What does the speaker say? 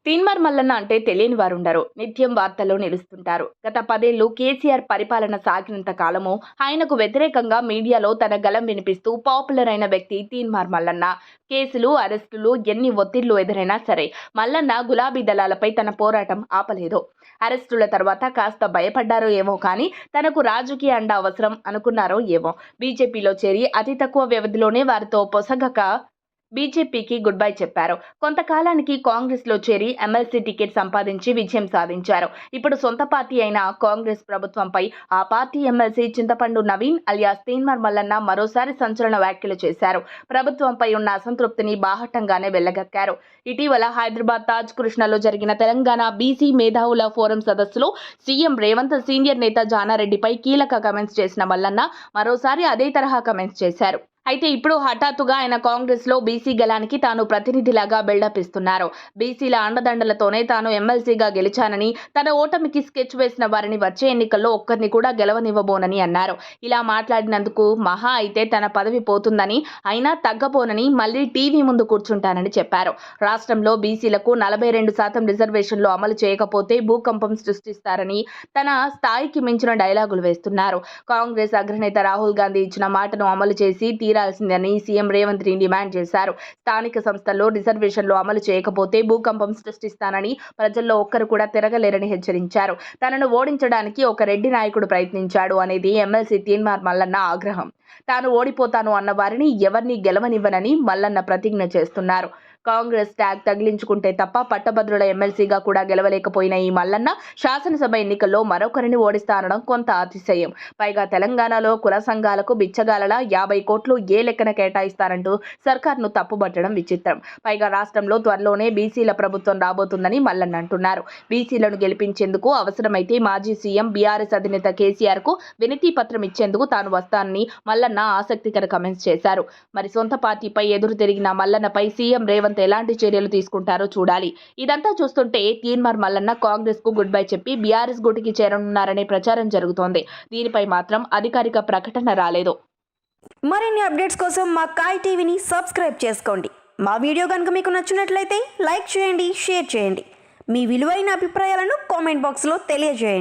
తీన్మార్ మల్లన్న అంటే తెలియని వారుండరు. నిత్యం వార్తల్లో నిలుస్తుంటారు. గత 10 ఏళ్లు కేసీఆర్ పరిపాలన సాగినంత కాలము ఆయనకు వ్యతిరేకంగా మీడియాలో తన గళం వినిపిస్తూ పాపులర్ అయిన వ్యక్తి తీన్మార్ మల్లన్న. కేసులు, అరెస్టులు, ఎన్ని ఒత్తిళ్లు ఎదురైనా సరే మల్లన్న గులాబీ దళాలపై తన పోరాటం ఆపలేదు. అరెస్టుల తర్వాత కాస్త భయపడ్డారో ఏమో కానీ తనకు రాజకీయ అండ అవసరం అనుకున్నారో ఏమో బీజేపీలో చేరి అతి తక్కువ వ్యవధిలోనే వారితో పొసగక బీజేపీకి గుడ్ బై చెప్పారు. కొంతకాలానికి కాంగ్రెస్ లో చేరి ఎమ్మెల్సీ టికెట్ సంపాదించి విజయం సాధించారు. ఇప్పుడు సొంత పార్టీ అయిన కాంగ్రెస్ ప్రభుత్వంపై ఆ పార్టీ ఎమ్మెల్సీ చింతపండు నవీన్ అలియాస్ తీన్మార్ మల్లన్న మరోసారి సంచలన వ్యాఖ్యలు చేశారు. ప్రభుత్వంపై ఉన్న అసంతృప్తిని బాహటంగానే వెళ్లగక్కారు. ఇటీవల హైదరాబాద్ తాజ్ కృష్ణలో జరిగిన తెలంగాణ బీసీ మేధావుల ఫోరం సదస్సులో సీఎం రేవంత్, సీనియర్ నేత జానారెడ్డిపై కీలక కమెంట్స్ చేసిన మల్లన్న మరోసారి అదే తరహా కమెంట్స్ చేశారు. అయితే ఇప్పుడు హఠాత్తుగా ఆయన కాంగ్రెస్ లో బీసీ గలానికి తాను ప్రతినిధిలాగా బిల్డప్ ఇస్తున్నారు. బీసీల అండదండలతోనే తాను ఎమ్మెల్సీగా గెలిచానని, తన ఓటమికి స్కెచ్ వేసిన వారిని వచ్చే ఎన్నికల్లో ఒక్కరిని కూడా గెలవనివ్వబోనని అన్నారు. ఇలా మాట్లాడినందుకు మహా అయితే తన పదవి పోతుందని, అయినా తగ్గబోనని, మళ్లీ టీవీ ముందు కూర్చుంటానని చెప్పారు. రాష్ట్రంలో బీసీలకు 42% రిజర్వేషన్లు అమలు చేయకపోతే భూకంపం సృష్టిస్తారని తన స్థాయికి మించిన డైలాగులు వేస్తున్నారు. కాంగ్రెస్ అగ్రనేత రాహుల్ గాంధీ ఇచ్చిన మాటను అమలు చేసి తీరాల్సిందని సీఎం రేవంత్ రెడ్డి డిమాండ్ చేశారు. స్థానిక సంస్థల్లో రిజర్వేషన్లు అమలు చేయకపోతే భూకంపం సృష్టిస్తానని, ప్రజల్లో ఒక్కరు కూడా తిరగలేరని హెచ్చరించారు. తనను ఓడించడానికి ఒక రెడ్డి నాయకుడు ప్రయత్నించాడు అనేది ఎమ్మెల్సీ తీన్మార్ మల్లన్న ఆగ్రహం. తాను ఓడిపోతాను అన్న వారిని ఎవరిని గెలవనివ్వనని మల్లన్న ప్రతిజ్ఞ చేస్తున్నారు. కాంగ్రెస్ ట్యాగ్ తగిలించుకుంటే తప్ప పట్టభద్రుల ఎమ్మెల్సీగా కూడా గెలవలేకపోయిన ఈ మల్లన్న శాసనసభ ఎన్నికల్లో మరొకరిని ఓడిస్తారనడం కొంత అతిశయం. పైగా తెలంగాణలో కుల సంఘాలకు బిచ్చగాలలా 50 కోట్లు ఏ లెక్కన కేటాయిస్తారంటూ సర్కార్ను తప్పుబట్టడం విచిత్రం. పైగా రాష్ట్రంలో త్వరలోనే బీసీల ప్రభుత్వం రాబోతుందని మల్లన్న అంటున్నారు. బీసీలను గెలిపించేందుకు అవసరమైతే మాజీ సీఎం బీఆర్ఎస్ అధినేత కేసీఆర్ కు వినతి పత్రం ఇచ్చేందుకు తాను వస్తానని మల్లన్న ఆసక్తికర కమెంట్స్ చేశారు. మరి సొంత పార్టీపై ఎదురు తిరిగిన మల్లన్నపై సీఎం రేవంత్ ఎలాంటి చర్యలు తీసుకుంటారో చూడాలి. ఇదంతా చూస్తుంటే తీన్మార్ మల్లన్న కాంగ్రెస్ కు గుడ్ బై చెప్పి బీఆర్ఎస్ గూటికి చేరనున్నారనే ప్రచారం జరుగుతోంది. దీనిపై మాత్రం అధికారిక ప్రకటన రాలేదు. మరిన్ని అప్డేట్స్ కోసం మా కాయ్ టీవీని సబ్స్క్రైబ్ చేసుకోండి. మా వీడియో కనుక మీకు నచ్చినట్లయితే లైక్ చేయండి, షేర్ చేయండి. మీ విలువైన అభిప్రాయాలను కామెంట్ బాక్స్లో తెలియజేయండి.